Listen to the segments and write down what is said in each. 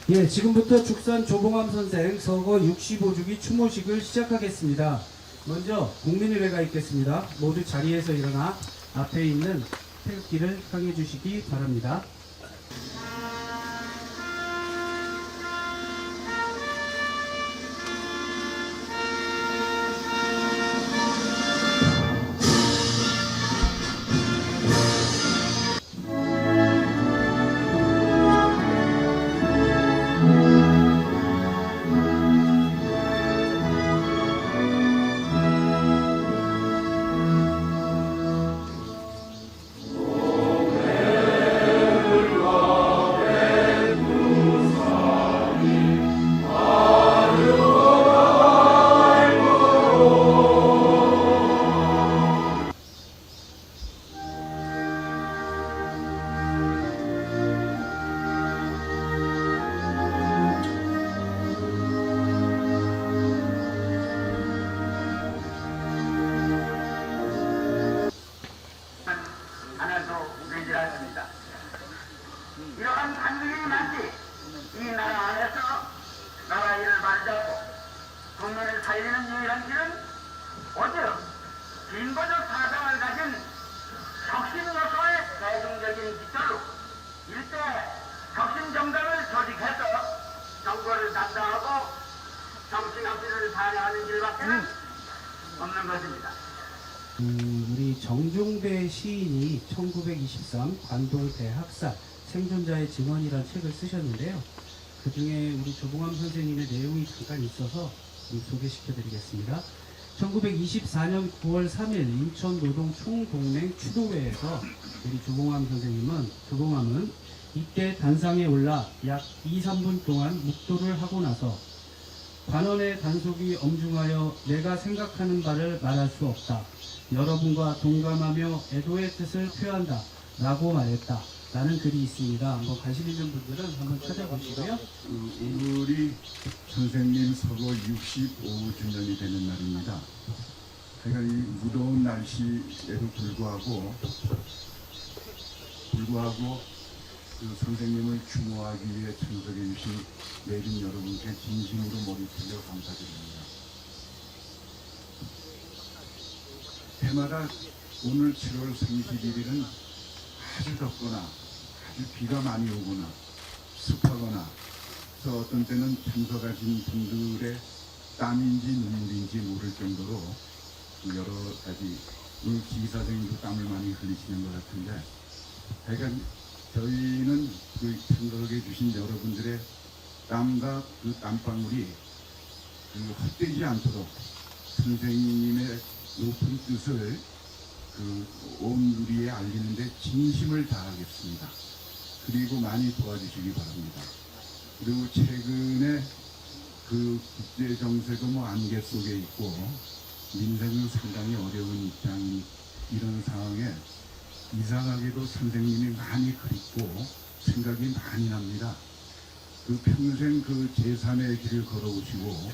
예, 지금부터 죽산 조봉암 선생 서거 65주기 추모식을 시작하겠습니다. 먼저 국민의례가 있겠습니다. 모두 자리에서 일어나 앞에 있는 태극기를 향해 주시기 바랍니다. 이러한 관중이 많지 이 나라 안에서 나라 일을 말잡고 국민을 살리는 유일한 길은 오직 진보적 사상을 가진 혁신노소의 대중적인 기초로 일대 혁신정당을 조직해서 정부를 담당하고 정치혁신을 반영하는 길밖에는 없는 것입니다. 우리 정종대 시인이 1923 관동 대학살 생존자의 증언이라는 책을 쓰셨는데요. 그 중에 우리 조봉암 선생님의 내용이 잠깐 있어서 소개시켜드리겠습니다. 1924년 9월 3일 인천 노동 총동맹 추도회에서 우리 조봉암은 이때 단상에 올라 약 2, 3분 동안 묵도를 하고 나서 관원의 단속이 엄중하여 내가 생각하는 바를 말할 수 없다. 여러분과 동감하며 애도의 뜻을 표한다. 라고 말했다. 라는 글이 있습니다. 한번 관심 있는 분들은 한번 찾아보시고요. 오늘이 선생님 서거 65주년이 되는 날입니다. 제가 이 무더운 날씨에도 불구하고 그 선생님을 추모하기 위해 참석해 주신 내빈 여러분께 진심으로 머리 숙여 감사드립니다. 해마다 오늘 7월 31일은 아주 덥거나 아주 비가 많이 오거나 습하거나 또 어떤 때는 참석하신 분들의 땀인지 눈물인지 모를 정도로 여러 가지 오늘 기사장님도 땀을 많이 흘리시는 것 같은데 하여간 저희는 그 참석해 주신 여러분들의 땀과 그 땀방울이 헛되지 않도록 선생님의 높은 뜻을 온 누리에 알리는데 진심을 다하겠습니다. 그리고 많이 도와주시기 바랍니다. 그리고 최근에 그 국제 정세도 안개 속에 있고 민생은 상당히 어려운 입장인 이런 상황에 이상하게도 선생님이 많이 그립고 생각이 많이 납니다. 그 평생 그 제3의 길을 걸어오시고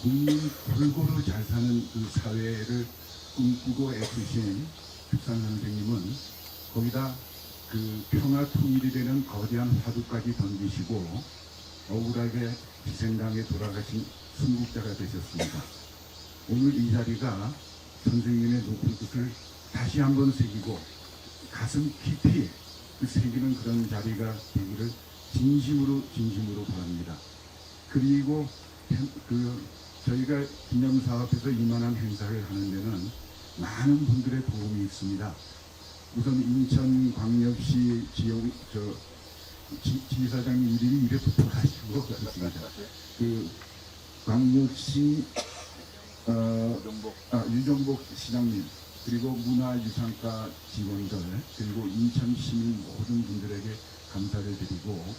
국민 골고루 잘 사는 그 사회를 꿈꾸고 애쓰신 죽산 선생님은 거기다 그 평화 통일이 되는 거대한 화두까지 던지시고 억울하게 희생당해 돌아가신 순국자가 되셨습니다. 오늘 이 자리가 선생님의 높은 뜻을 다시 한번 새기고 가슴 깊이 새기는 그런 자리가 되기를 진심으로 바랍니다. 그리고 저희가 기념사업에서 이만한 행사를 하는 데는 많은 분들의 도움이 있습니다. 우선 인천광역시 지사장님 이름이 입에 붙어가지고 그렇습니다. 그 광역시 유정복 시장님 그리고 문화유산과 직원들 그리고 인천 시민 모든 분들에게 감사를 드리고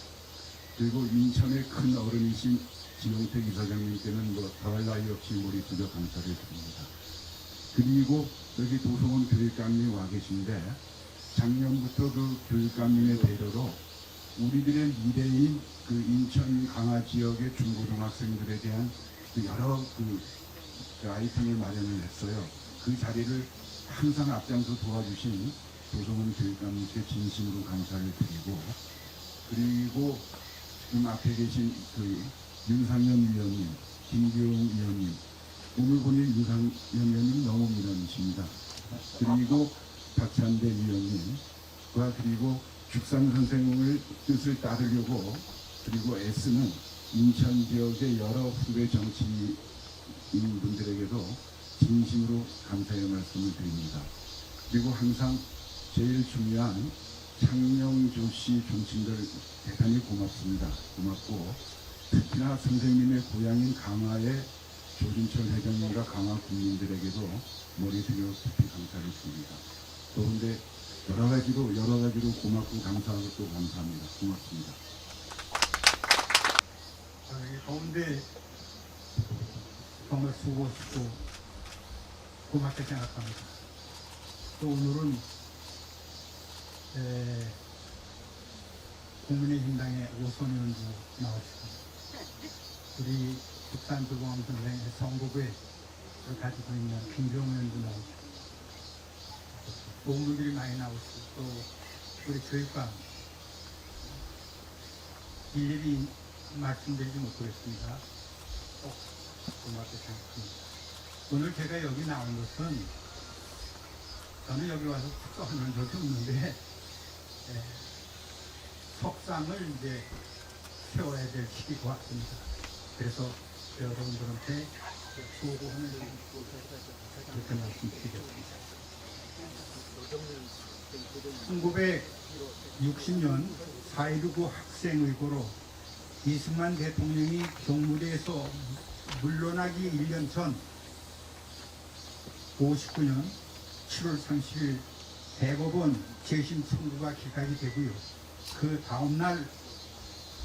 그리고 인천의 큰 어른이신 지용택 이사장님께는 더할 나위 없이 머리 숙여 감사를 드립니다. 그리고 여기 도성원 교육감님 와 계신데 작년부터 그 교육감님의 배려로 우리들의 미래인 그 인천 강화 지역의 중고등학생들에 대한 여러 그 아이템을 마련을 했어요. 그 자리를 항상 앞장서 도와주신 도성원 교육감님께 진심으로 감사를 드리고 그리고 지금 앞에 계신 그 윤상현 위원님, 김기용 위원님, 오늘 보니 윤상현 위원님 너무 미남이십니다. 그리고 박찬대 위원님과 그리고 죽산 선생님을 뜻을 따르려고 그리고 애쓰는 인천 지역의 여러 후배 정치인분들에게도 진심으로 감사의 말씀을 드립니다. 그리고 항상 제일 중요한 창명조 씨 종친들 대단히 고맙습니다. 고맙고 특히나 선생님의 고향인 강화의 조준철 회장님과 강화 국민들에게도 머리 들여 깊이 감사를 드립니다. 또 근데 여러 가지로 고맙고 감사하고 또 감사합니다. 고맙습니다. 여기 더운데 정말 수고하시고 고맙게 생각합니다. 또 오늘은 국민의힘당의 오선 의원도 나오시고 우리 북산조공암 선생의 선거구에 가지고 있는 김병호 의원도 나오시고 동물들이 많이 나오시고 또 우리 교육감 일일이 말씀드리지 못하겠습니다. 꼭 고맙게 생각합니다. 오늘 제가 여기 나온 것은 저는 여기 와서 숙성하는 적이 없는데 석상을 이제 세워야 될 시기 것 같습니다. 그래서 여러분들한테 수고하는 그렇게 말씀드리겠습니다. 1960년 4.19 학생의고로 이승만 대통령이 경무대에서 물러나기 1년 전 59년 7월 30일 대법원 재심 청구가 기각이 되고요. 그 다음날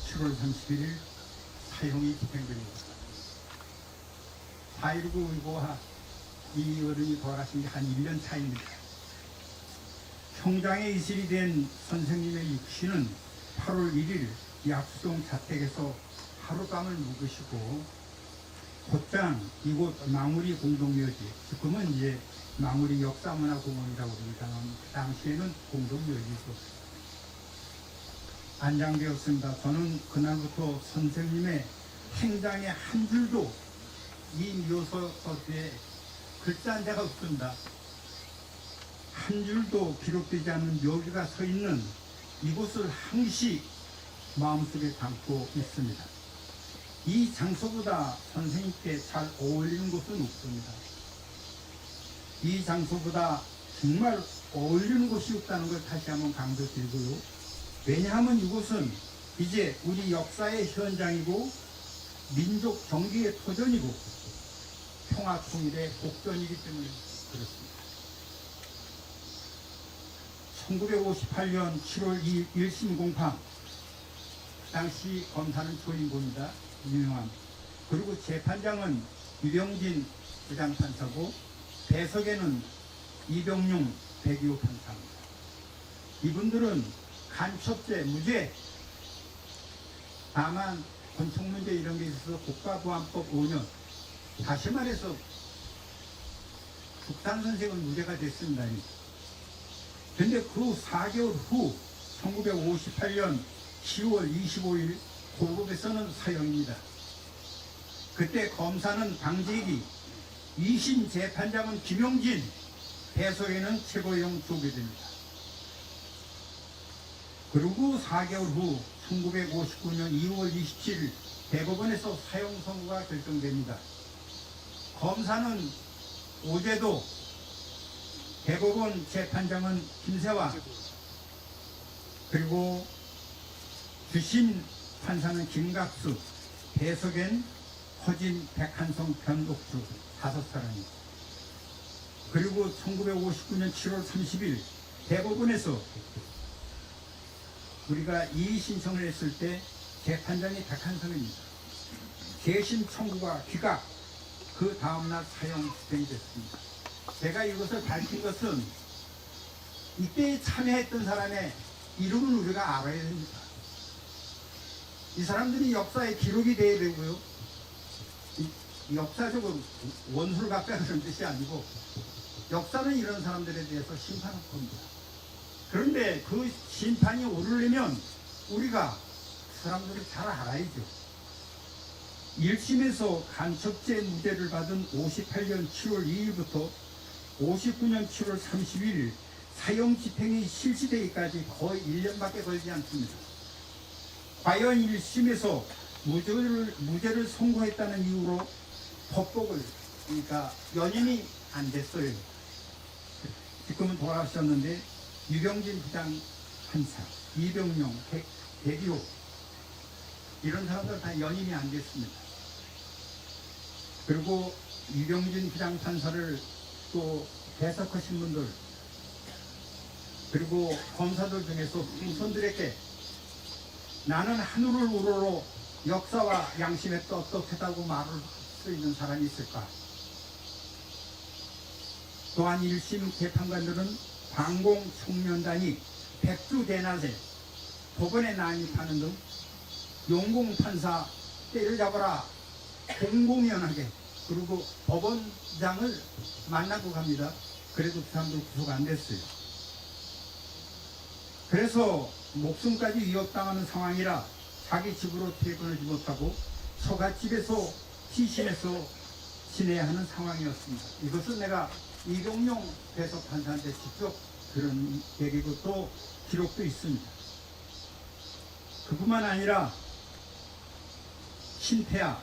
7월 31일 사형이 집행됩니다. 4.19 의고와 이 어른이 돌아가신 게 한 1년 차입니다. 형장에 이슬이 된 선생님의 육신은 8월 1일 약수동 자택에서 하룻밤을 묵으시고 곧장 이곳 망우리 공동묘지, 지금은 이제 망우리 역사문화공원이라고 합니다. 그 당시에는 공동묘지죠. 안장되었습니다. 저는 그날부터 선생님의 행장에 한 줄도 이 묘서에 글자 한 자가 없습니다. 한 줄도 기록되지 않은 묘기가 서 있는 이곳을 항시 마음속에 담고 있습니다. 이 장소보다 선생님께 잘 어울리는 곳은 없습니다. 이 장소보다 정말 어울리는 곳이 없다는 걸 다시 한번 강조드리고요. 왜냐하면 이곳은 이제 우리 역사의 현장이고 민족 경기의 토전이고 평화 통일의 복전이기 때문에 그렇습니다. 1958년 7월 2일 1심 공판, 당시 검사는 조인고입니다. 유명한. 그리고 재판장은 유병진 부장판사고 배석에는 이병용 백이호 판사입니다. 이분들은 간첩죄, 무죄, 다만 권총문제 이런 게 있어서 국가보안법 5년, 다시 말해서 북산 선생은 무죄가 됐습니다. 근데 그 4개월 후 1958년 10월 25일 고급에서는 사형입니다. 그때 검사는 방재기, 2심 재판장은 김용진, 배소에는 최고형 조계됩니다. 그리고 4개월 후 1959년 2월 27일 대법원에서 사형 선고가 결정됩니다. 검사는 오제도, 대법원 재판장은 김세화, 그리고 주심 판사는 김각수, 배석엔 허진, 백한성, 변옥주 5사람입니다. 그리고 1959년 7월 30일 대법원에서 우리가 이의 신청을 했을 때 재판장이 백한성입니다. 재심 청구가 기각, 그 다음날 사형 집행이 됐습니다. 제가 이것을 밝힌 것은 이때 참여했던 사람의 이름은 우리가 알아야 됩니다. 이 사람들이 역사에 기록이 돼야 되고요. 역사적으로 원수를 갚아 그런 뜻이 아니고 역사는 이런 사람들에 대해서 심판할 겁니다. 그런데 그 심판이 오르려면 우리가 사람들이 잘 알아야죠. 1심에서 간첩죄 무죄를 받은 58년 7월 2일부터 59년 7월 30일 사형 집행이 실시되기까지 거의 1년밖에 걸리지 않습니다. 과연 1심에서 무죄를 선고했다는 이유로 법복을, 그러니까 연임이 안 됐어요. 지금은 돌아가셨는데 유병진 부장 판사, 이병용, 백이호 이런 사람들 다 연임이 안 됐습니다. 그리고 유병진 부장 판사를 또 배석하신 분들, 그리고 검사들 중에서 후손들에게 나는 하늘을 우러러 역사와 양심에 떳떳하다고 말을 수 있는 사람이 있을까? 또한 1심 재판관들은 방공 청년단이 백두대낮에 법원에 난입하는 등 용공판사 때를 잡아라 공공연하게, 그리고 법원장을 만나고 갑니다. 그래도 그 사람들 구속 안 됐어요. 그래서 목숨까지 위협당하는 상황이라 자기 집으로 퇴근하지 못하고 처갓집에서 피신해서 지내야 하는 상황이었습니다. 이것은 내가 이동용 배석판사한테 직접 들은 얘기고 또 기록도 있습니다. 그뿐만 아니라 신태아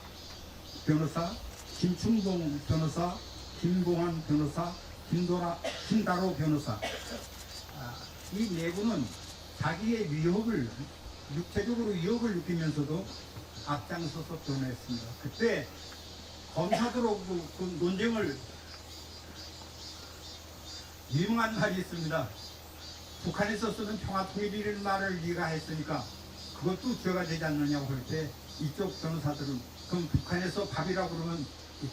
변호사, 김충동 변호사, 김봉환 변호사, 김다로 변호사, 이 네 분은 자기의 위협을, 육체적으로 위협을 느끼면서도 앞장서서 변호했습니다. 그때 검사들하고 그 논쟁을, 유명한 말이 있습니다. 북한에서 쓰는 평화통일이라는 말을 네가 했으니까 그것도 죄가 되지 않느냐고 할 때 이쪽 변호사들은 그럼 북한에서 밥이라고 그러면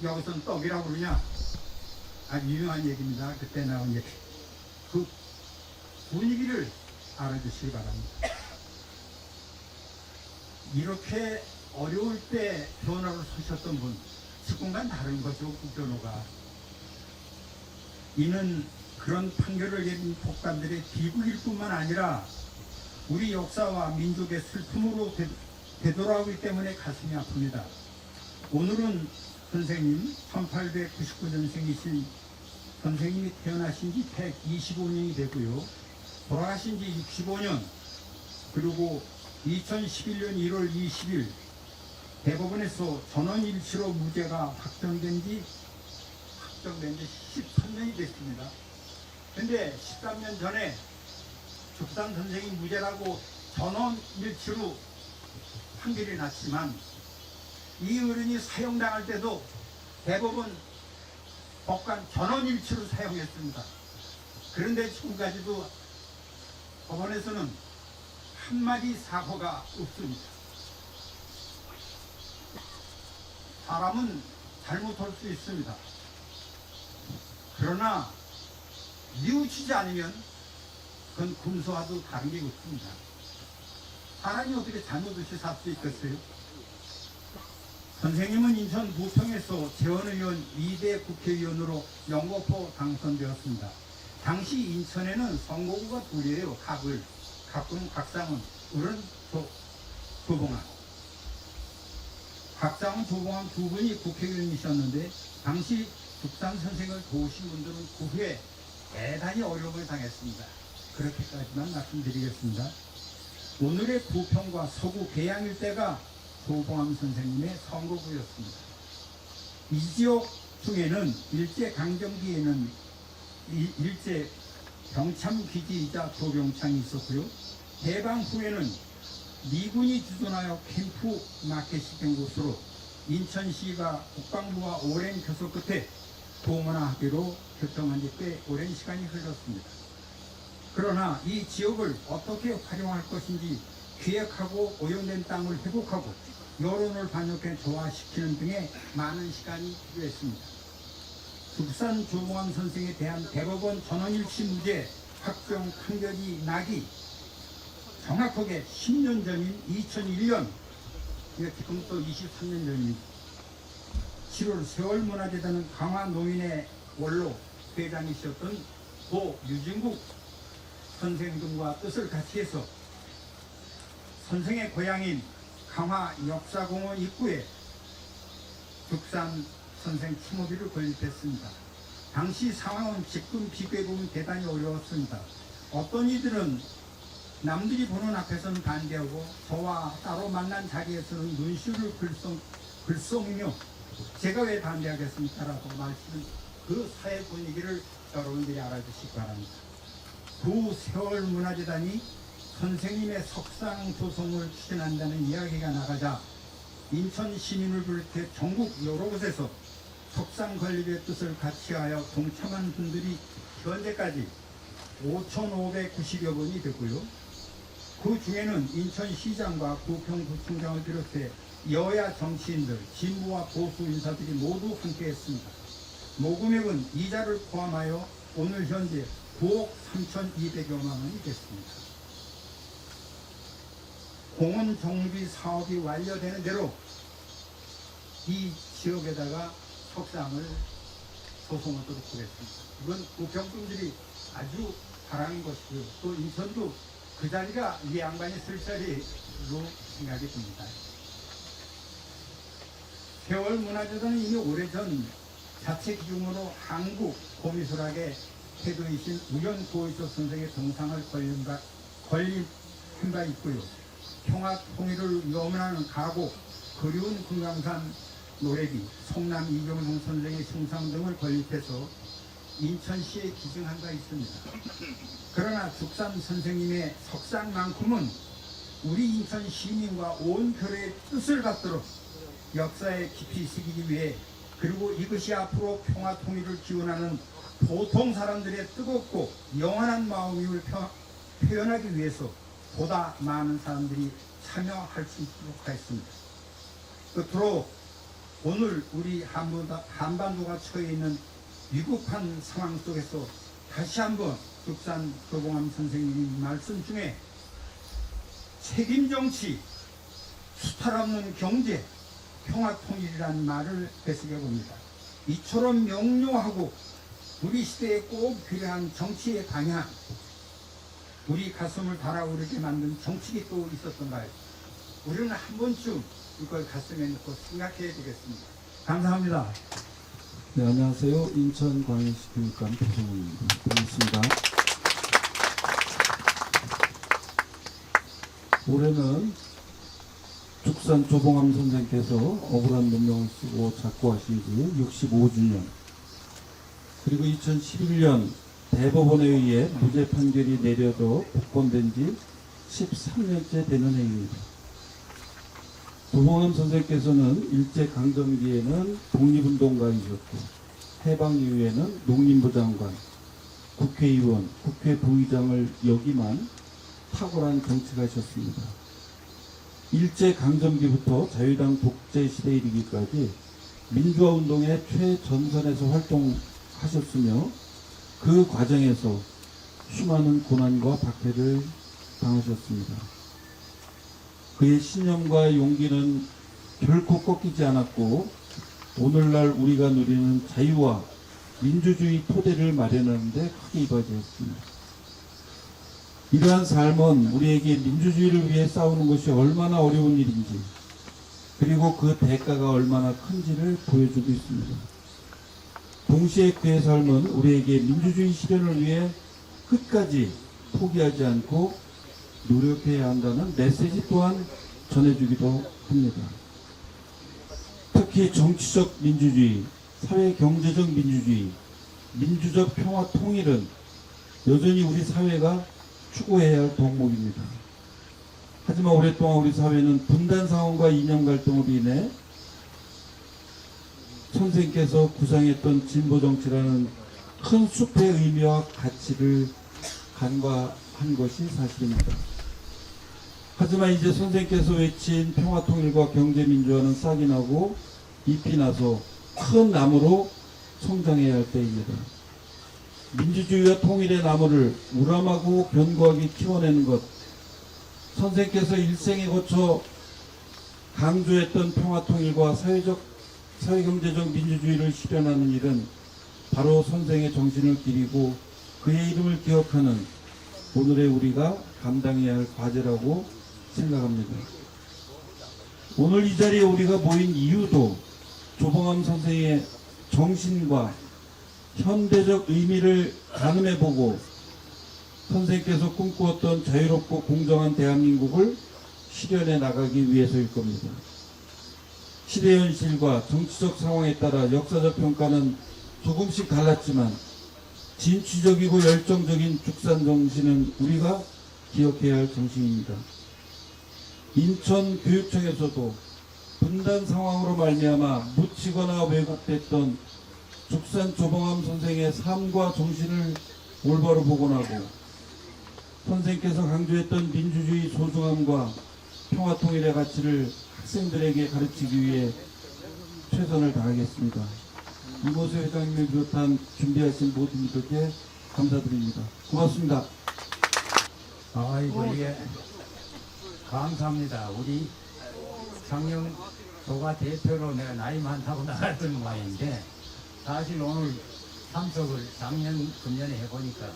여기서는 떡이라고 그러냐? 아주 유명한 얘기입니다. 그때 나온 얘기. 그 분위기를 알아주시기 바랍니다. 이렇게 어려울 때 변호로 서셨던 분, 지금과는 다른 거죠, 그 변호가. 이는 그런 판결을 내린 법관들의 비극일 뿐만 아니라 우리 역사와 민족의 슬픔으로 되돌아오기 때문에 가슴이 아픕니다. 오늘은 선생님 1899년생이신 선생님이 태어나신 지 125년이 되고요. 돌아가신 지 65년, 그리고 2011년 1월 20일 대법원에서 전원일치로 무죄가 확정된 지 13년이 됐습니다. 근데 13년 전에 죽산 선생이 무죄라고 전원일치로 판결이 났지만 이 어른이 사형당할 때도 대법원 법관 전원일치로 사용했습니다. 그런데 지금까지도 법원에서는 한마디 사고가 없습니다. 사람은 잘못할 수 있습니다. 그러나 뉘우치지 않으면 그건 금수와도 다른 게 없습니다. 사람이 어떻게 잘못 없이 살 수 있겠어요? 선생님은 인천 부평에서 재원의원 2대 국회의원으로 영거포 당선되었습니다. 당시 인천에는 선거구가 둘이에요. 각을. 각군 각상은, 을은 조봉환. 각상은 조봉환 두 분이 국회의원이셨는데 당시 죽산 선생을 도우신 분들은 그 후에 대단히 어려움을 당했습니다. 그렇게까지만 말씀드리겠습니다. 오늘의 부평과 서구 계양 일대가 조봉암 선생님의 선거구였습니다. 이 지역 중에는 일제강점기에는 일제 병참기지이자 조병창이 있었고요. 해방 후에는 미군이 주둔하여 캠프 마켓이 된 곳으로 인천시가 국방부와 오랜 교섭 끝에 동원하기로 결정한 지 꽤 오랜 시간이 흘렀습니다. 그러나 이 지역을 어떻게 활용할 것인지 기획하고 오염된 땅을 회복하고 여론을 반영해 조화시키는 등의 많은 시간이 필요했습니다. 죽산 조봉암 선생에 대한 대법원 전원일치 무죄 확정 판결이 나기 정확하게 10년 전인 2001년, 지금 또 23년 전입니다. 7월 세월문화재단은 강화노인의 원로 회장이셨던 고 유진국 선생 등과 뜻을 같이 해서 선생의 고향인 강화 역사공원 입구에 죽산 선생 추모비를 건립했습니다. 당시 상황은 지금 비교해보면 대단히 어려웠습니다. 어떤 이들은 남들이 보는 앞에서는 반대하고 저와 따로 만난 자리에서는 눈시울을 글썽이며 제가 왜 반대하겠습니까? 라고 말씀은 그 사회 분위기를 여러분들이 알아주시기 바랍니다. 구 세월 문화재단이 선생님의 석상 조성을 추진한다는 이야기가 나가자 인천 시민을 비롯해 전국 여러 곳에서 석상 건립의 뜻을 같이하여 동참한 분들이 현재까지 5,590여 분이 되고요. 그 중에는 인천시장과 부평구청장을 비롯해 여야 정치인들, 진보와 보수 인사들이 모두 함께했습니다. 모금액은 이자를 포함하여 오늘 현재 9억 3,200여만 원이 됐습니다. 공원 정비 사업이 완료되는 대로 이 지역에다가 석상을 조성하도록 하겠습니다. 이건 부평분들이 아주 바라는 것이고요. 또 인천도 그 자리가 이 양반이 쓸 자리로 생각이 듭니다. 세월 문화재단은 이미 오래전 자체 기준으로 한국 고미술학의 태도이신 우연 고이소 선생의 동상을 건립한 바 있고요. 평화 통일을 염원하는 가곡, 그리운 금강산 노래비, 성남 이경동 선생의 흉상 등을 건립해서 인천시에 기증한 바 있습니다. 그러나 죽산 선생님의 석상만큼은 우리 인천 시민과 온 표의 뜻을 받도록 역사에 깊이 새기기 위해, 그리고 이것이 앞으로 평화 통일을 기원하는 보통 사람들의 뜨겁고 영원한 마음을 표현하기 위해서 보다 많은 사람들이 참여할 수 있도록 하였습니다. 끝으로 오늘 우리 한반도가 처해 있는 위급한 상황 속에서 다시 한번 죽산 조봉암 선생님이 말씀 중에 책임 정치, 수탈 없는 경제, 평화 통일이라는 말을 되새겨 봅니다. 이처럼 명료하고 우리 시대에 꼭 필요한 정치의 방향, 우리 가슴을 달아오르게 만든 정책이 또 있었던가요? 우리는 한 번쯤 이걸 가슴에 넣고 생각해야 되겠습니다. 감사합니다. 네, 안녕하세요. 인천광역시 교육감 배정훈입니다. 반갑습니다. 올해는 죽산 조봉암 선생께서 억울한 문명을 쓰고 작고하신 지 65주년, 그리고 2011년 대법원에 의해 무죄 판결이 내려져 복권된 지 13년째 되는 해입니다. 조봉암 선생께서는 일제강점기에는 독립운동가이셨고 해방 이후에는 농림부 장관, 국회의원, 국회 부의장을 역임한 탁월한 정치가셨습니다. 일제강점기부터 자유당 독재 시대에 이르기까지 민주화운동의 최전선에서 활동하셨으며 그 과정에서 수많은 고난과 박해를 당하셨습니다. 그의 신념과 용기는 결코 꺾이지 않았고 오늘날 우리가 누리는 자유와 민주주의 토대를 마련하는 데 크게 이바지했습니다. 이러한 삶은 우리에게 민주주의를 위해 싸우는 것이 얼마나 어려운 일인지, 그리고 그 대가가 얼마나 큰지를 보여주고 있습니다. 동시에 그의 삶은 우리에게 민주주의 실현을 위해 끝까지 포기하지 않고 노력해야 한다는 메시지 또한 전해주기도 합니다. 특히 정치적 민주주의, 사회 경제적 민주주의, 민주적 평화 통일은 여전히 우리 사회가 추구해야 할 덕목입니다. 하지만 오랫동안 우리 사회는 분단 상황과 이념 갈등으로 인해 선생께서 구상했던 진보 정치라는 큰 숲의 의미와 가치를 간과한 것이 사실입니다. 하지만 이제 선생께서 외친 평화통일과 경제민주화는 싹이 나고 잎이 나서 큰 나무로 성장해야 할 때입니다. 민주주의와 통일의 나무를 우람하고 견고하게 키워내는 것, 선생께서 일생에 거쳐 강조했던 평화통일과 사회경제적 민주주의를 실현하는 일은 바로 선생의 정신을 기리고 그의 이름을 기억하는 오늘의 우리가 감당해야 할 과제라고 생각합니다. 오늘 이 자리에 우리가 모인 이유도 조봉암 선생의 정신과 현대적 의미를 가늠해보고 선생께서 꿈꾸었던 자유롭고 공정한 대한민국을 실현해 나가기 위해서일 겁니다. 시대 현실과 정치적 상황에 따라 역사적 평가는 조금씩 달랐지만 진취적이고 열정적인 죽산 정신은 우리가 기억해야 할 정신입니다. 인천교육청에서도 분단 상황으로 말미암아 묻히거나 왜곡됐던 죽산 조봉암 선생의 삶과 정신을 올바로 복원하고 선생께서 강조했던 민주주의 소중함과 평화통일의 가치를 학생들에게 가르치기 위해 최선을 다하겠습니다. 이모세 회장님을 비롯한 준비하신 모든 분들께 감사드립니다. 고맙습니다. 아이고 이게 감사합니다. 우리 상영도가 대표로 내가 나이 많다고 나갔던 모양인데 사실 오늘 참석을 작년 금년에 해보니까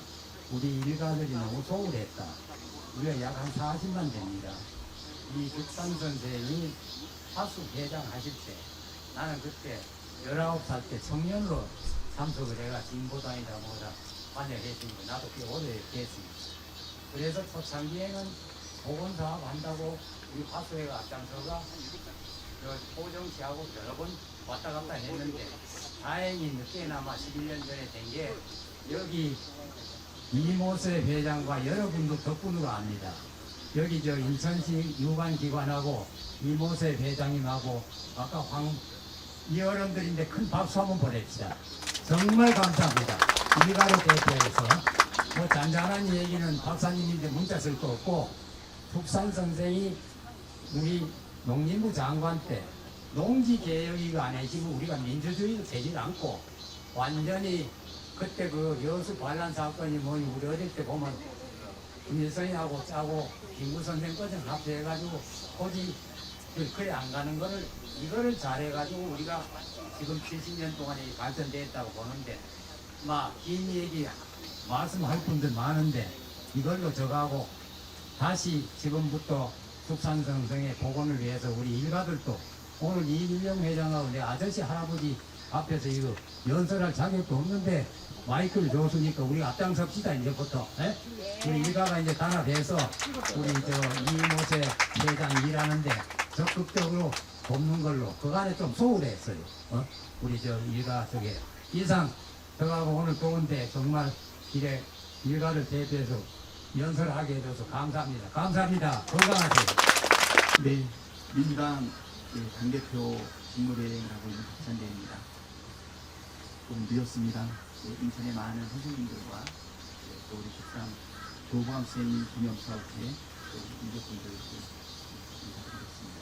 우리 일가들이 너무 소홀했다. 우리가 약 한 40만 됩니다. 이 죽산 선생이 하수 회장 하실 때 나는 그때 19살 때 청년으로 참석을 해가 진보당이다 뭐다 관여했으니까 나도 꽤 오래 했습니다. 그래서 초창기에는 보건사업 한다고 우리 화수회가 앞장서가 호정씨하고 여러 번 왔다 갔다 했는데 다행히 늦게나마 11년 전에 된 게 여기 이모세 회장과 여러분들 덕분으로 압니다. 여기 저 인천시 유관기관하고 이모세 회장님하고 아까 이 어른들인데 큰 박수 한번 보냅시다. 정말 감사합니다. 일가를 대표해서 뭐 잔잔한 얘기는 박사님인데 문자 쓸 거 없고 죽산 선생이 우리 농림부 장관 때 농지개혁이가 안 해지고 우리가 민주주의도 되질 않고 완전히 그때 그 여수 반란 사건이 뭐니 우리 어릴 때 보면 김일성이하고 짜고 김구 선생 꺼정 합체해가지고 토지 그래 안 가는 거를 이거를 잘해가지고 우리가 지금 70년 동안에 발전됐다고 보는데 막 긴 얘기 말씀할 분들 많은데 이걸로 저가고 다시 지금부터 죽산 선생의 복원을 위해서 우리 일가들도 오늘 이민영 회장하고 내 아저씨 할아버지 앞에서 이거 연설할 자격도 없는데 마이크를 줬으니까 우리 앞장섭시다 이제부터. 에? 우리 일가가 이제 단합해서 우리 저 이모세 회장 일하는데 적극적으로 돕는 걸로 그간에 좀 소홀했어요. 우리 저 일가 저게 이상 저하고 오늘 좋은데 정말 이래 일가를 대표해서 연설하게 해줘서 감사합니다. 감사합니다. 건강하세요. 네, 민주당 당대표 직무대행을 하고 있는 박찬대입니다. 조금 늦었습니다. 인천의 많은 선생님들과 또 우리 죽산 조봉암 선생님 기념사업회 유족분들 인사드리겠습니다.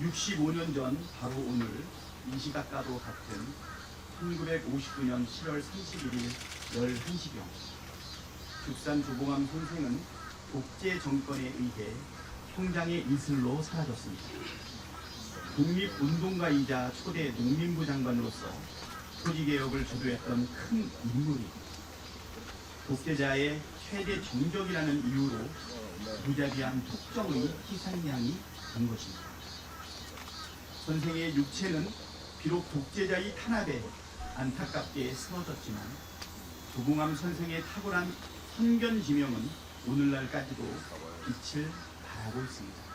65년 전 바로 오늘 이 시각과도 같은 1959년 7월 31일 11시경 죽산 조봉암 선생은 독재 정권에 의해 총장의 이슬로 사라졌습니다. 독립운동가이자 초대 농림부 장관으로서 토지개혁을 주도했던 큰 인물이 독재자의 최대 정적이라는 이유로 무자비한 폭정의 희생양이 된 것입니다. 선생의 육체는 비록 독재자의 탄압에 안타깝게 쓰러졌지만 조봉암 선생의 탁월한 선견지명은 오늘날까지도 빛을 발하고 있습니다.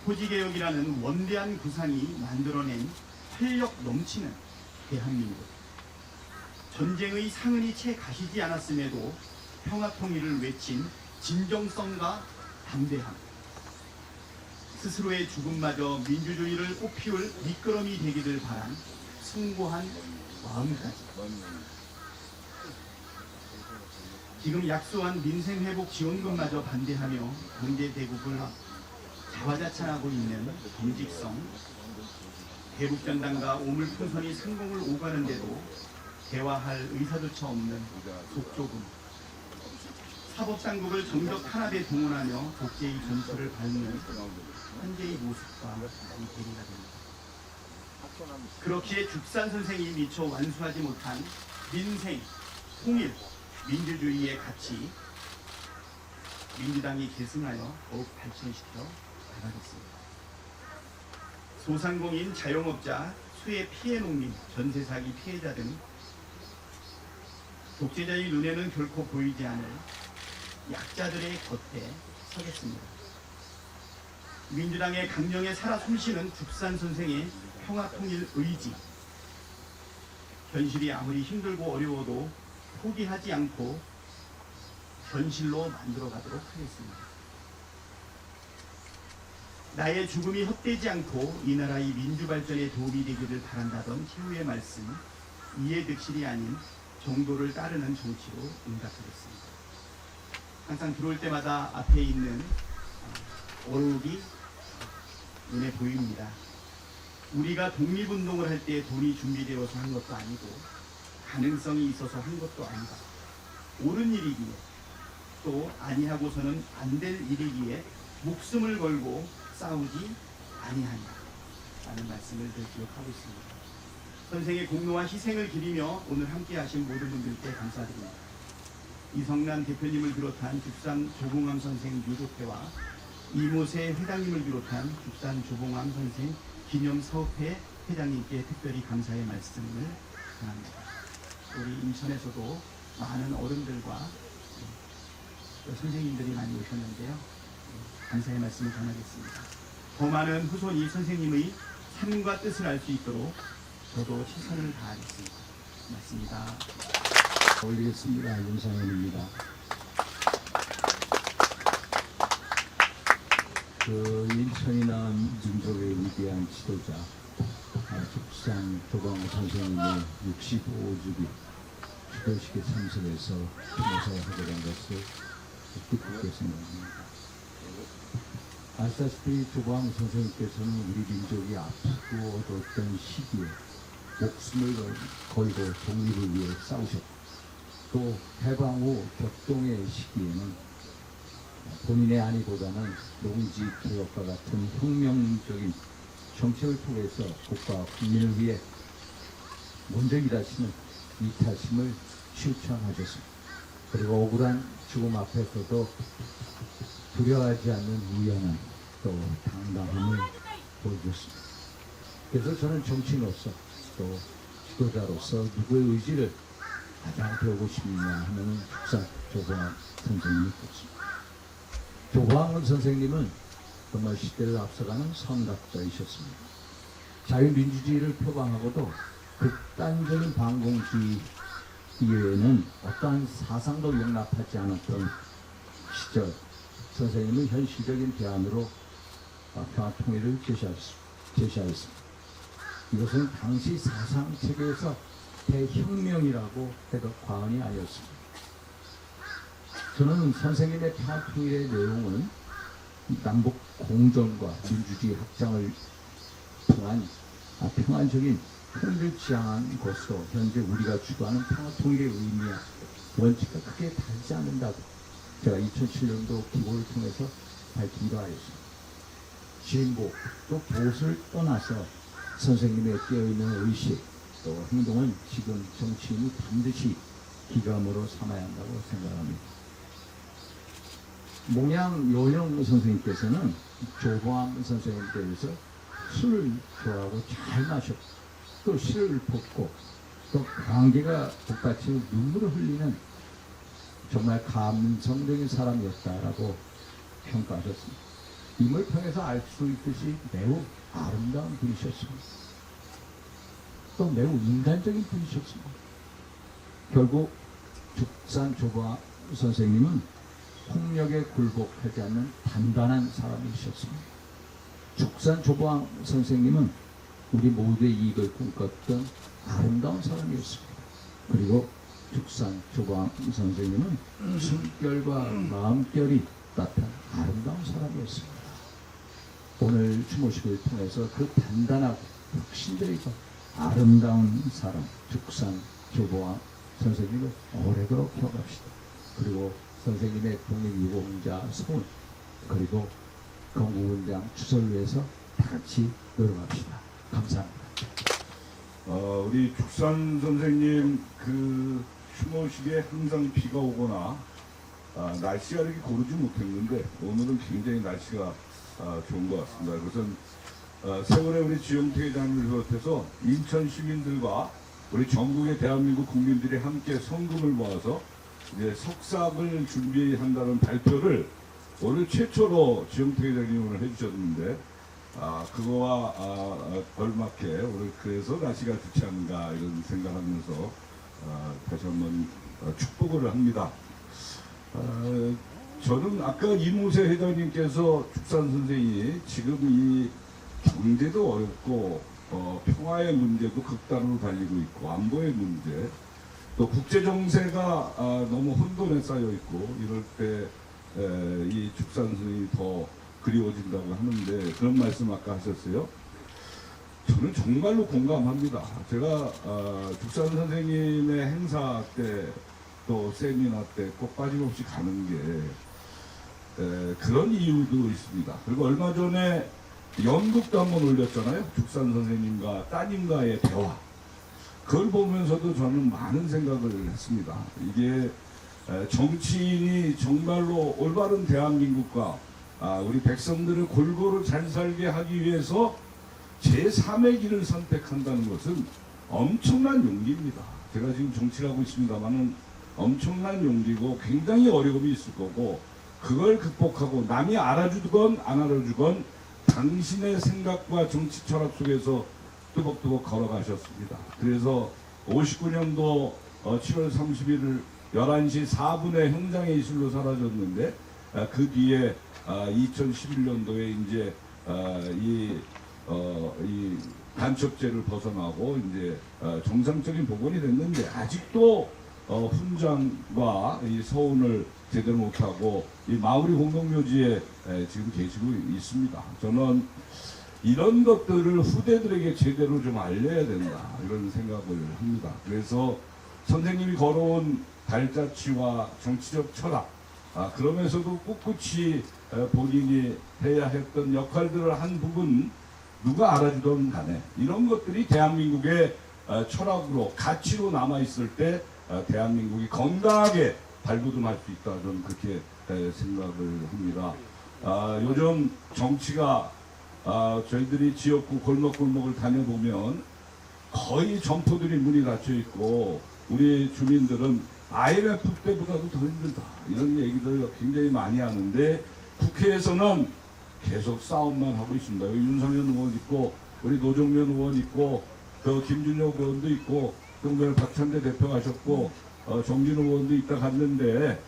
토지개혁이라는 원대한 구상이 만들어낸 활력 넘치는 대한민국. 전쟁의 상흔이 채 가시지 않았음에도 평화통일을 외친 진정성과 담대함. 스스로의 죽음마저 민주주의를 꽃피울 미끄럼이 되기를 바란 숭고한 마음까지. 지금 약소한 민생회복 지원금마저 반대하며 경제대국을 자화자찬하고 있는 경직성, 대북전단과 오물풍선이 성공을 오가는데도 대화할 의사조차 없는 속조금, 사법당국을 정적 탄압에 동원하며 독재의 전철을 밟는 현재의 모습과 대리가 됩니다. 그렇기에 죽산 선생이 미처 완수하지 못한 민생, 통일, 민주주의의 가치, 민주당이 계승하여 더욱 발전시켜 나가겠습니다. 소상공인, 자영업자, 수해 피해 농민, 전세 사기 피해자 등 독재자의 눈에는 결코 보이지 않을 약자들의 곁에 서겠습니다. 민주당의 강령에 살아 숨쉬는 죽산 선생의 평화통일 의지, 현실이 아무리 힘들고 어려워도 포기하지 않고 현실로 만들어가도록 하겠습니다. 나의 죽음이 헛되지 않고 이 나라의 민주발전에 도움이 되기를 바란다던 최후의 말씀, 이해 득실이 아닌 정도를 따르는 정치로 응답하겠습니다. 항상 들어올 때마다 앞에 있는 어록이 눈에 보입니다. 우리가 독립운동을 할 때 돈이 준비되어서 한 것도 아니고 가능성이 있어서 한 것도 아니다. 옳은 일이기에 또 아니하고서는 안 될 일이기에 목숨을 걸고 싸우지 아니하냐 라는 말씀을 늘 기억하고 있습니다. 선생의 공로와 희생을 기리며 오늘 함께 하신 모든 분들께 감사드립니다. 이성란 대표님을 비롯한 죽산 조봉암 선생 유족회와 이모세 회장님을 비롯한 죽산 조봉암 선생 기념사업회 회장님께 특별히 감사의 말씀을 전합니다. 우리 인천에서도 많은 어른들과 또 선생님들이 많이 오셨는데요. 감사의 말씀을 전하겠습니다. 더 많은 후손이 선생님의 삶과 뜻을 알 수 있도록 저도 최선을 다하겠습니다. 고맙습니다. 올리겠습니다. 윤상현입니다. 그 인천이나 민족의 위대한 지도자 죽산 조광호 선생님의 65주기 주도식에 참석해서 추모사를 하게 된 것을 기쁘게 생각합니다. 아시다시피 조광호 선생님께서는 우리 민족이 아프고 어두웠던 시기에 목숨을 걸고 독립을 위해 싸우셨고 또 해방 후 격동의 시기에는 본인의 안위보다는 농지 개혁과 같은 혁명적인 정책을 통해서 국가와 국민을 위해 먼저 일하시는 이타심을 실천하셨습니다. 그리고 억울한 죽음 앞에서도 두려워하지 않는 유연한 또 당당함을 보여줬습니다. 그래서 저는 정치인으로서 또 지도자로서 누구의 의지를 가장 배우고 싶냐 하면 죽산 조광호 선생님이 꼽습니다. 조광호 선생님은 정말 시대를 앞서가는 선각자이셨습니다. 자유민주주의를 표방하고도 극단적인 반공주의 이외에는 어떠한 사상도 용납하지 않았던 시절 선생님은 현실적인 대안으로 평화통일을 제시하였습니다. 이것은 당시 사상체계에서 대혁명이라고 해도 과언이 아니었습니다. 저는 선생님의 평화통일의 내용은 남북 공존과 민주주의 확장을 통한 평안적인 통일을 지향한 것으로 현재 우리가 추구하는 평화통일의 의미와 원칙과 크게 다르지 않는다고 제가 2007년도 기고를 통해서 밝히기도 하였습니다. 진보 또 보수를 떠나서 선생님의 깨어있는 의식 또 행동은 지금 정치인이 반드시 기감으로 삼아야 한다고 생각합니다. 몽양 요령 선생님께서는 조광호 선생님에 대해서 술을 좋아하고 잘 마셨고 또 시를 뽑고 또 관계가 복받치고 눈물을 흘리는 정말 감성적인 사람이었다라고 평가하셨습니다. 인물 통해서 알 수 있듯이 매우 아름다운 분이셨습니다. 또 매우 인간적인 분이셨습니다. 결국 죽산 조광호 선생님은 폭력에 굴복하지 않는 단단한 사람이셨습니다. 죽산 조광호 선생님은 우리 모두의 이익을 꿈꿨던 아름다운 사람이었습니다. 그리고 죽산 조광호 선생님은 숨결과 마음결이 따뜻한 아름다운 사람이었습니다. 오늘 추모식을 통해서 그 단단하고 혁신적이고 아름다운 사람 죽산 조광호 선생님을 오래도록 기억합시다. 그리고 선생님의 독립유공자 소원 그리고 건국운동 추서를 위해서 다 같이 노력합시다. 감사합니다. 우리 죽산 선생님 그 추모식에 항상 비가 오거나 날씨가 이렇게 고르지 못했는데 오늘은 굉장히 날씨가 좋은 것 같습니다. 그것은 세월의 우리 지용태 회장을 비롯해서 인천 시민들과 우리 전국의 대한민국 국민들이 함께 성금을 모아서 이제 석상을 준비한다는 발표를 오늘 최초로 지용태 회장님이 오늘 해주셨는데 그거와 걸맞게 오늘 그래서 날씨가 좋지 않은가 이런 생각하면서 다시 한번 축복을 합니다. 저는 아까 이무세 회장님께서 축산 선생이 지금 이 경제도 어렵고 평화의 문제도 극단으로 달리고 있고 안보의 문제 또 국제 정세가 너무 혼돈에 쌓여 있고 이럴 때 이 축산 선생이 더 그리워진다고 하는데 그런 말씀 아까 하셨어요. 저는 정말로 공감합니다. 제가 축산 선생님의 행사 때 또 세미나 때 꼭 빠짐없이 가는 게 그런 이유도 있습니다. 그리고 얼마 전에 연극도 한번 올렸잖아요. 축산 선생님과 따님과의 대화. 그걸 보면서도 저는 많은 생각을 했습니다. 이게 정치인이 정말로 올바른 대한민국과 우리 백성들을 골고루 잘 살게 하기 위해서 제3의 길을 선택한다는 것은 엄청난 용기입니다. 제가 지금 정치를 하고 있습니다만은 엄청난 용기고 굉장히 어려움이 있을 거고 그걸 극복하고 남이 알아주건 안 알아주건 당신의 생각과 정치 철학 속에서 뚜벅뚜벅 걸어가셨습니다. 그래서 59년도 7월 31일 11시 4분에 현장의 이슬로 사라졌는데 그 뒤에 2011년도에 이제 이 간첩죄를 벗어나고 이제 정상적인 복원이 됐는데 아직도 훈장과 이 서훈을 제대로 못하고 이 마우리 공동묘지에 지금 계시고 있습니다. 저는 이런 것들을 후대들에게 제대로 좀 알려야 된다 이런 생각을 합니다. 그래서 선생님이 걸어온 발자취와 정치적 철학 그러면서도 꿋꿋이 본인이 해야 했던 역할들을 한 부분 누가 알아주던 간에 이런 것들이 대한민국의 철학으로 가치로 남아있을 때 대한민국이 건강하게 발돋움할 수 있다 저는 그렇게 생각을 합니다. 요즘 정치가 저희들이 지역구 골목골목을 다녀보면 거의 점포들이 문이 닫혀 있고 우리 주민들은 IMF 때보다도 더 힘들다 이런 얘기들 굉장히 많이 하는데 국회에서는 계속 싸움만 하고 있습니다. 여기 윤석열 의원 있고 우리 노정면 의원 있고 그 김준혁 의원도 있고 그다음에 박찬대 대표 가셨고 정진호 의원도 있다 갔는데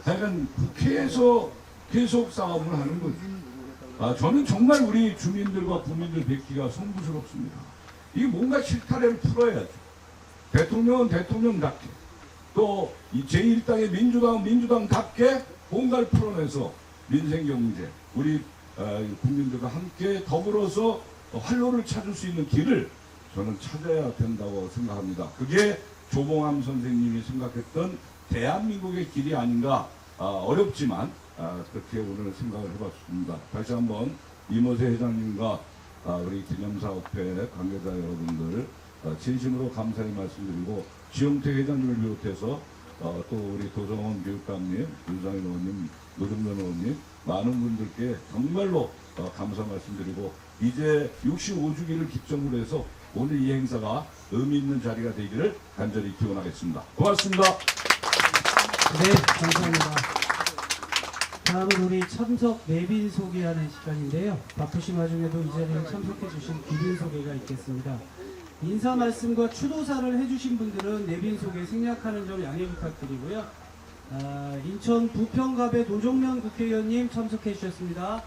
하여간 국회에서 계속 싸움을 하는 거죠. 저는 정말 우리 주민들과 국민들 뵙기가 송구스럽습니다. 이게 뭔가 실타래를 풀어야죠. 대통령은 대통령답게 또 제1당의 민주당답게 뭔가를 풀어내서 민생경제 우리 국민들과 함께 더불어서 활로를 찾을 수 있는 길을 저는 찾아야 된다고 생각합니다. 그게 조봉암 선생님이 생각했던 대한민국의 길이 아닌가 어렵지만 그렇게 오늘 생각을 해봤습니다. 다시 한번 이모세 회장님과 우리 기념사업회 관계자 여러분들 진심으로 감사의 말씀드리고 지용태 회장님을 비롯해서 또 우리 도정원 교육감님, 윤상현 의원님, 노정면 의원님 많은 분들께 정말로 감사 말씀드리고 이제 65주기를 기점으로 해서 오늘 이 행사가 의미 있는 자리가 되기를 간절히 기원하겠습니다. 고맙습니다. 네, 감사합니다. 다음은 우리 참석 내빈 소개하는 시간인데요. 바쁘신 와중에도 이 자리에 참석해 주신 귀빈 소개가 있겠습니다. 인사 말씀과 추도사를 해주신 분들은 내빈 소개 생략하는 점 양해 부탁드리고요. 인천 부평갑의 노정면 국회의원님 참석해 주셨습니다.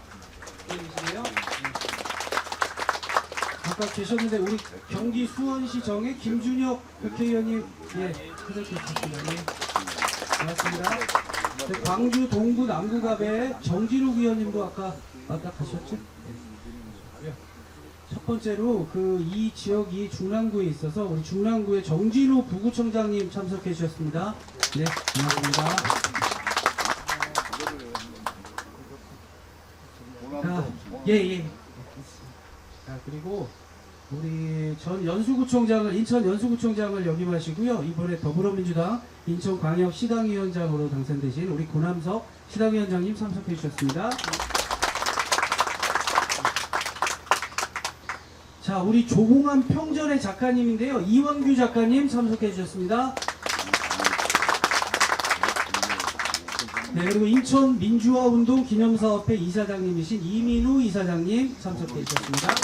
계시네요. 아까 계셨는데 우리 경기 수원시 정의 김준혁 국회의원님 참석해 주셨습니다. 고맙습니다. 네, 광주 동구 남구갑의 정진욱 의원님도 아까 왔다 가셨죠? 첫 번째로 이 지역이 중랑구에 있어서 우리 중랑구의 정진우 부구청장님 참석해 주셨습니다. 네, 고맙습니다. 예. 자, 그리고 우리 전 연수구청장을 인천 연수구청장을 역임하시고요. 이번에 더불어민주당 인천광역 시당위원장으로 당선되신 우리 고남석 시당위원장님 참석해 주셨습니다. 자, 우리 조공암 평전의 작가님인데요. 이원규 작가님 참석해 주셨습니다. 네, 그리고 인천 민주화운동 기념사업회 이사장님이신 이민우 이사장님 참석해 주셨습니다.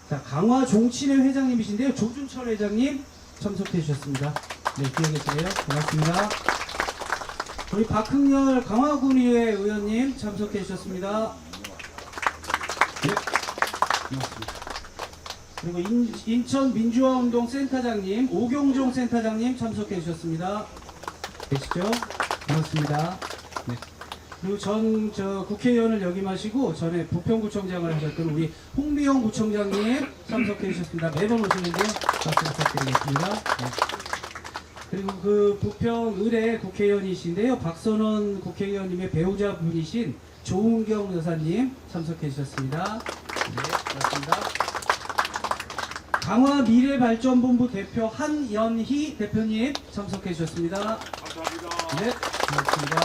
자, 강화 종친회 회장님이신데요. 조준철 회장님 참석해 주셨습니다. 네, 기억해 주세요. 고맙습니다. 우리 박흥렬 강화군의회 의원님 참석해 주셨습니다. 네, 고맙습니다. 그리고 인천 민주화운동 센터장님 오경종 센터장님 참석해 주셨습니다. 계시죠? 고맙습니다. 네. 그리고 전 국회의원을 역임하시고 전에 부평구청장을 하셨던 우리 홍미영 구청장님 참석해 주셨습니다. 매번 오시는데요. 박수 부탁드리겠습니다. 네. 그리고 그 부평 의뢰 국회의원이신데요. 박선원 국회의원님의 배우자분이신 조은경 여사님 참석해 주셨습니다. 네, 고맙습니다. 강화 미래발전본부 대표 한연희 대표님 참석해 주셨습니다. 감사합니다. 네, 고맙습니다.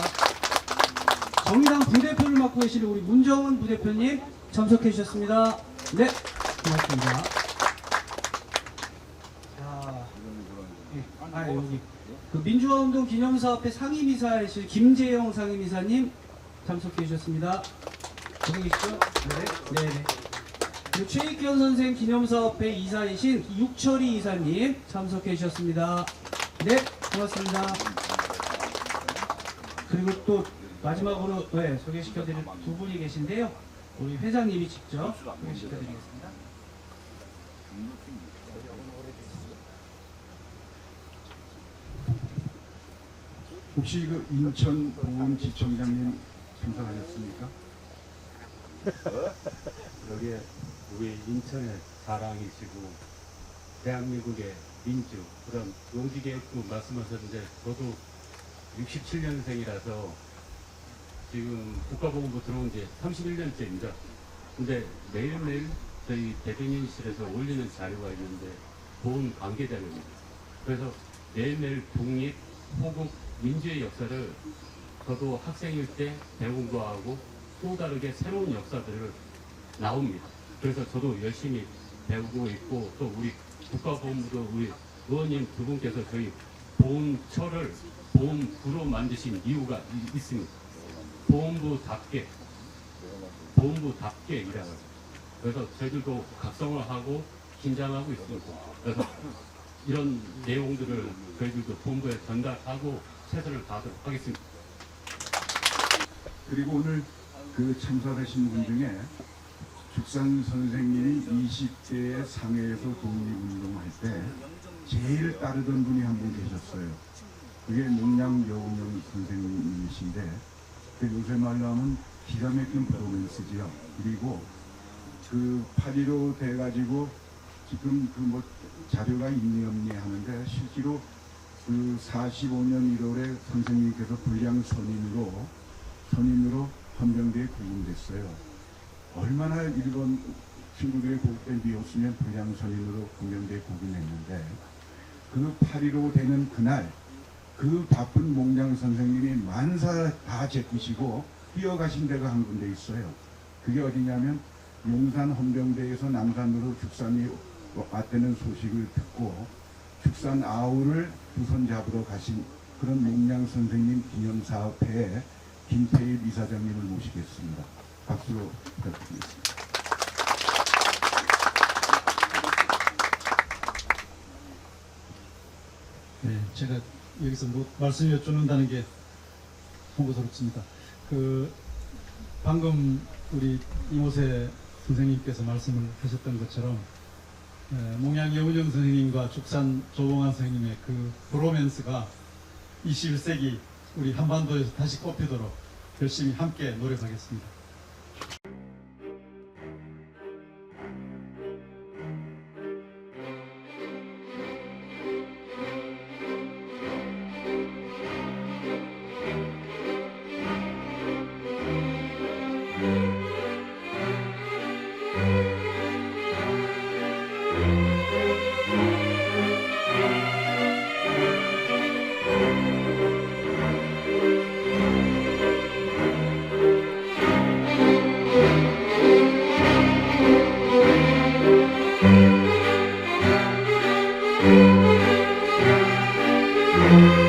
정의당 부대표를 맡고 계시는 우리 문정은 부대표님 참석해 주셨습니다. 네, 고맙습니다. 자, 여기 그 민주화운동 기념사업회 상임이사이실 김재영 상임이사님 참석해 주셨습니다. 거기 계시죠? 네, 네. 그리고 최익현 선생 기념사업회 이사이신 육철이 이사님 참석해 주셨습니다. 네, 고맙습니다. 그리고 또 마지막으로 소개시켜드릴 두 분이 계신데요. 우리 회장님이 직접 소개시켜드리겠습니다. 혹시 그 인천 보훈지청장님 참석하셨습니까? 여기에 우리 인천의 자랑이시고 대한민국의 민주 그런 용기계획도 말씀하셨는데 저도 67년생이라서 지금 국가보훈부 들어온 지 31년째입니다. 근데 매일매일 저희 대변인실에서 올리는 자료가 있는데 보훈 관계자료입니다. 그래서 매일매일 독립, 호국, 민주의 역사를 저도 학생일 때 배운 거하고 또 다르게 새로운 역사들을 나옵니다. 그래서 저도 열심히 배우고 있고 또 우리 국가보훈부도 우리 의원님 두 분께서 저희 보훈처를 보훈부로 만드신 이유가 있습니다. 보훈부답게 일하는. 그래서 저희들도 각성을 긴장하고 있습니다. 그래서 이런 내용들을 저희들도 본부에 전달하고 최선을 다하도록 하겠습니다. 그리고 오늘 그 참석하신 분 중에 죽산 선생님이 20대에 상해에서 독립운동할 때 제일 따르던 분이 한 분 계셨어요. 그게 농양 여운영 선생님이신데 요새 말로 하면 기가 막힌 브로맨스지요. 그리고 그 8.15 돼가지고 지금 그 뭐 자료가 있니 없니 하는데 실제로 그 45년 1월에 선생님께서 불량 선임으로 헌병대에 구금됐어요. 얼마나 일본 친구들이 그때 미웠으면 불량 선임으로 헌병대에 구금했는데 그 8.15 되는 그날 그 바쁜 몽장 선생님이 만사 다 제끼시고 뛰어가신 데가 한 군데 있어요. 그게 어디냐면 용산 헌병대에서 남산으로 죽산이 왔다는 소식을 듣고 죽산 아우를 두 손 잡으러 가신 그런 몽장 선생님 기념사업회에 김태일 이사장님을 모시겠습니다. 박수로 부탁드리겠습니다. 네, 제가 여기서 뭐 말씀 여쭙는다는 게 송구스럽습니다. 방금 우리 이모세 선생님께서 말씀을 하셨던 것처럼 몽양 여운영 선생님과 죽산 조봉환 선생님의 그 브로맨스가 21세기 우리 한반도에서 다시 꼽히도록 열심히 함께 노력하겠습니다. 네.